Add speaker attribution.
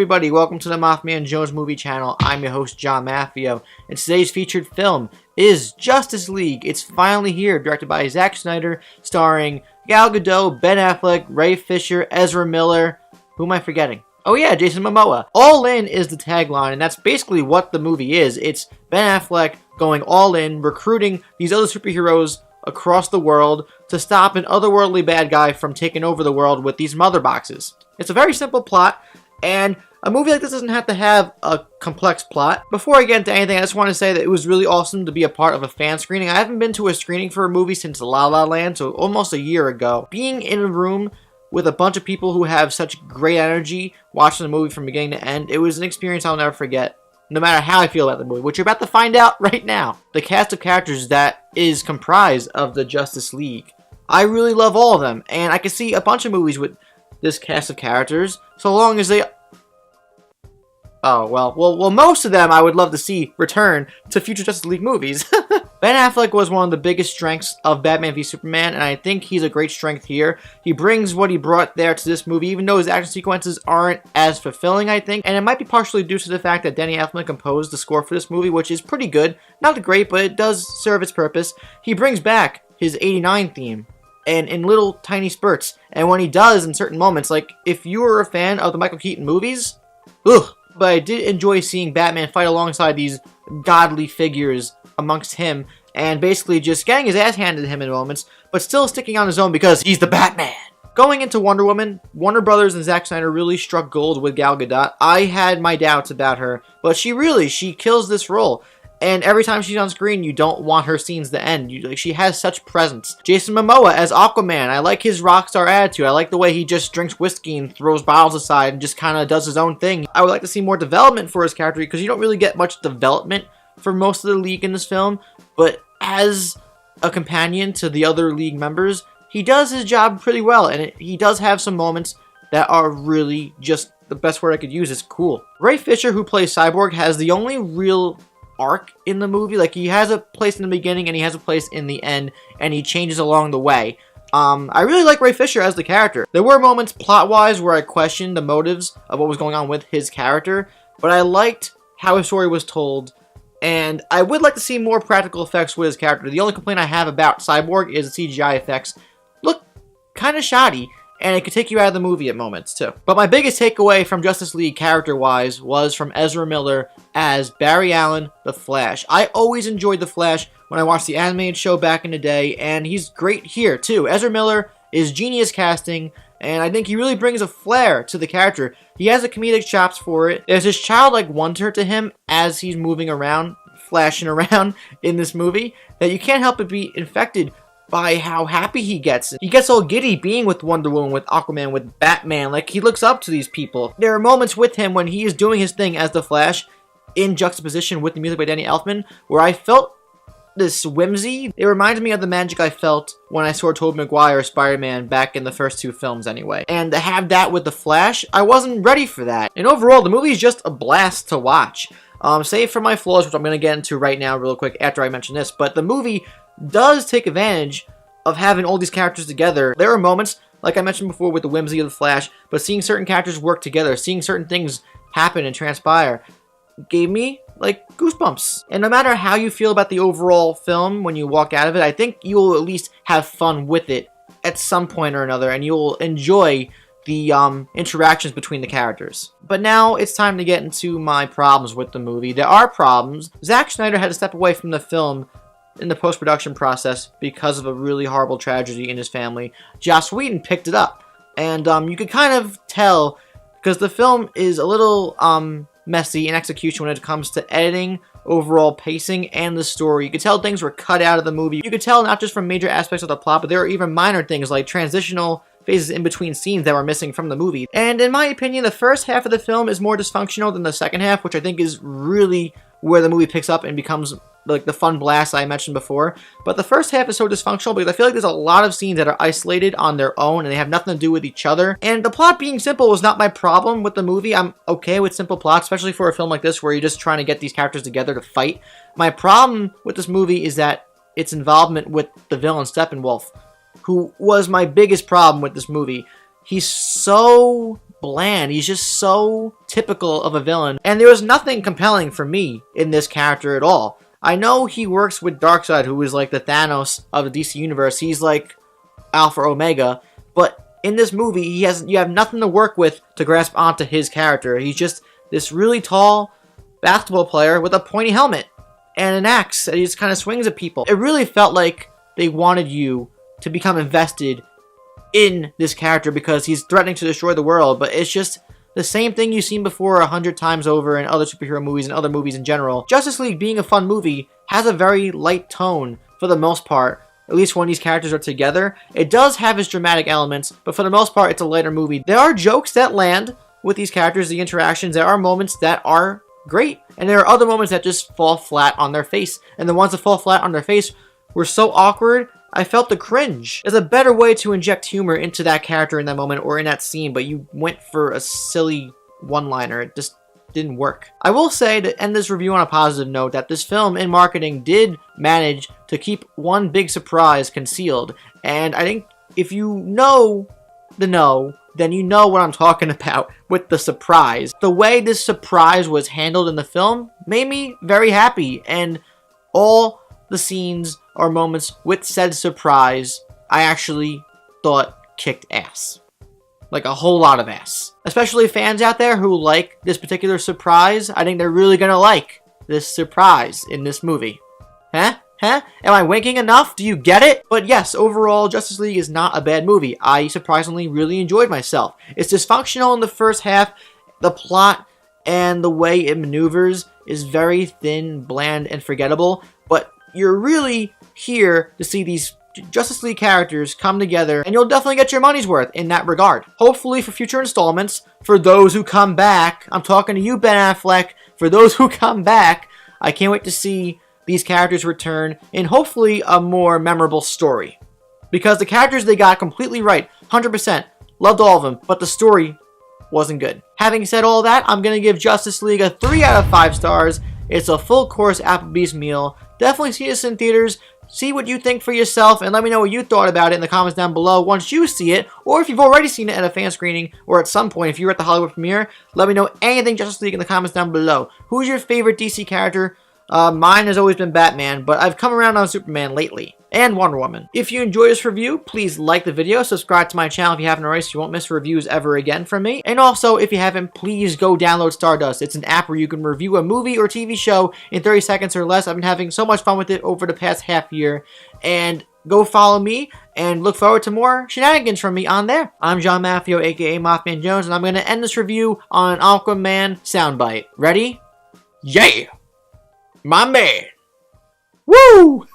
Speaker 1: everybody, welcome to the MaffmanJones movie channel. I'm your host, John Maffio, and today's featured film is Justice League. It's finally here, directed by Zack Snyder, starring Gal Gadot, Ben Affleck, Ray Fisher, Ezra Miller. Who am I forgetting? Oh yeah, Jason Momoa. All in is the tagline, and that's basically what the movie is. It's Ben Affleck going all in, recruiting these other superheroes across the world to stop an otherworldly bad guy from taking over the world with these mother boxes. It's a very simple plot, and a movie like this doesn't have to have a complex plot. Before I get into anything, I just want to say that it was really awesome to be a part of a fan screening. I haven't been to a screening for a movie since La La Land, so almost a year ago. Being in a room with a bunch of people who have such great energy watching the movie from beginning to end, it was an experience I'll never forget, no matter how I feel about the movie, which you're about to find out right now. The cast of characters that is comprised of the Justice League, I really love all of them, and I can see a bunch of movies with this cast of characters, so long as they... well, most of them I would love to see return to future Justice League movies. Ben Affleck was one of the biggest strengths of Batman v Superman, and I think he's a great strength here. He brings what he brought there to this movie, even though his action sequences aren't as fulfilling, I think. And it might be partially due to the fact that Danny Elfman composed the score for this movie, which is pretty good. Not great, but it does serve its purpose. He brings back his '89 theme, and in little tiny spurts. And when he does in certain moments, like if you were a fan of the Michael Keaton movies, ugh. But I did enjoy seeing Batman fight alongside these godly figures amongst him, and basically just getting his ass handed to him in moments, but still sticking on his own because he's the Batman. Going into Wonder Woman, Warner Brothers and Zack Snyder really struck gold with Gal Gadot. I had my doubts about her, but she kills this role. And every time she's on screen, you don't want her scenes to end. She has such presence. Jason Momoa as Aquaman. I like his rock star attitude. I like the way he just drinks whiskey and throws bottles aside and just kind of does his own thing. I would like to see more development for his character because you don't really get much development for most of the League in this film. But as a companion to the other League members, he does his job pretty well. And he does have some moments that are really just, the best word I could use is cool. Ray Fisher, who plays Cyborg, has the only real arc in the movie. Like, he has a place in the beginning and he has a place in the end, and he changes along the way. I really like Ray Fisher as the character. There were moments plot-wise where I questioned the motives of what was going on with his character, but I liked how his story was told, and I would like to see more practical effects with his character. The only complaint I have about Cyborg is the CGI effects look kind of shoddy, and it could take you out of the movie at moments, too. But my biggest takeaway from Justice League character-wise was from Ezra Miller as Barry Allen, the Flash. I always enjoyed the Flash when I watched the animated show back in the day, and he's great here, too. Ezra Miller is genius casting, and I think he really brings a flair to the character. He has the comedic chops for it. There's this childlike wonder to him as he's moving around, flashing around in this movie, that you can't help but be infected by how happy he gets. He gets all giddy being with Wonder Woman, with Aquaman, with Batman. Like, he looks up to these people. There are moments with him when he is doing his thing as the Flash, in juxtaposition with the music by Danny Elfman, where I felt this whimsy. It reminds me of the magic I felt when I saw Tobey Maguire Spider-Man back in the first two films anyway. And to have that with the Flash, I wasn't ready for that. And overall, the movie is just a blast to watch. Save for my flaws, which I'm going to get into right now real quick after I mention this, but the movie does take advantage of having all these characters together. There are moments, like I mentioned before, with the whimsy of the Flash, but seeing certain characters work together, seeing certain things happen and transpire, gave me, like, goosebumps. And no matter how you feel about the overall film when you walk out of it, I think you will at least have fun with it at some point or another, and you'll enjoy the interactions between the characters. But now it's time to get into my problems with the movie. There are problems. Zack Snyder had to step away from the film in the post-production process because of a really horrible tragedy in his family. Joss Whedon picked it up, and you could kind of tell, because the film is a little messy in execution when it comes to editing, overall pacing, and the story. You could tell things were cut out of the movie. You could tell not just from major aspects of the plot, but there are even minor things like transitional phases in between scenes that were missing from the movie. And in my opinion, the first half of the film is more dysfunctional than the second half, which I think is really where the movie picks up and becomes like the fun blast I mentioned before. But the first half is so dysfunctional because I feel like there's a lot of scenes that are isolated on their own and they have nothing to do with each other. And the plot being simple was not my problem with the movie. I'm okay with simple plots, especially for a film like this where you're just trying to get these characters together to fight. My problem with this movie is that its involvement with the villain Steppenwolf, who was my biggest problem with this movie. He's so bland. He's just so typical of a villain. And there was nothing compelling for me in this character at all. I know he works with Darkseid, who is like the Thanos of the DC universe. He's like Alpha Omega. But in this movie, you have nothing to work with to grasp onto his character. He's just this really tall basketball player with a pointy helmet and an axe that he just kind of swings at people. It really felt like they wanted you to become invested in this character because he's threatening to destroy the world, but it's just the same thing you've seen before 100 times over in other superhero movies and other movies in general. Justice League, being a fun movie, has a very light tone for the most part, at least when these characters are together. It does have its dramatic elements, but for the most part, it's a lighter movie. There are jokes that land with these characters, the interactions. There are moments that are great, and there are other moments that just fall flat on their face, and the ones that fall flat on their face were so awkward, I felt the cringe. There's a better way to inject humor into that character in that moment or in that scene, but you went for a silly one-liner. It just didn't work. I will say, to end this review on a positive note, that this film in marketing did manage to keep one big surprise concealed, and I think if you know the know, then you know what I'm talking about with the surprise. The way this surprise was handled in the film made me very happy, and all the scenes or moments with said surprise, I actually thought kicked ass. Like a whole lot of ass. Especially fans out there who like this particular surprise, I think they're really gonna like this surprise in this movie. Huh? Huh? Am I winking enough? Do you get it? But yes, overall, Justice League is not a bad movie. I surprisingly really enjoyed myself. It's dysfunctional in the first half. The plot and the way it maneuvers is very thin, bland, and forgettable. But you're really here to see these Justice League characters come together, and you'll definitely get your money's worth in that regard. Hopefully for future installments, for those who come back, I'm talking to you, Ben Affleck, for those who come back, I can't wait to see these characters return in hopefully a more memorable story. Because the characters they got completely right, 100%, loved all of them, but the story wasn't good. Having said all that, I'm going to give Justice League a 3 out of 5 stars. It's a full course Applebee's meal. Definitely see this in theaters. See what you think for yourself, and let me know what you thought about it in the comments down below once you see it, or if you've already seen it at a fan screening, or at some point if you were at the Hollywood premiere. Let me know anything Justice League in the comments down below. Who's your favorite DC character? Mine has always been Batman, but I've come around on Superman lately. And Wonder Woman. If you enjoyed this review, please like the video, subscribe to my channel if you haven't already so you won't miss reviews ever again from me. And also, if you haven't, please go download Stardust. It's an app where you can review a movie or TV show in 30 seconds or less. I've been having so much fun with it over the past half year. And go follow me and look forward to more shenanigans from me on there. I'm John Maffio, aka MaffmanJones, and I'm going to end this review on an Aquaman soundbite. Ready? Yeah! My man! Woo!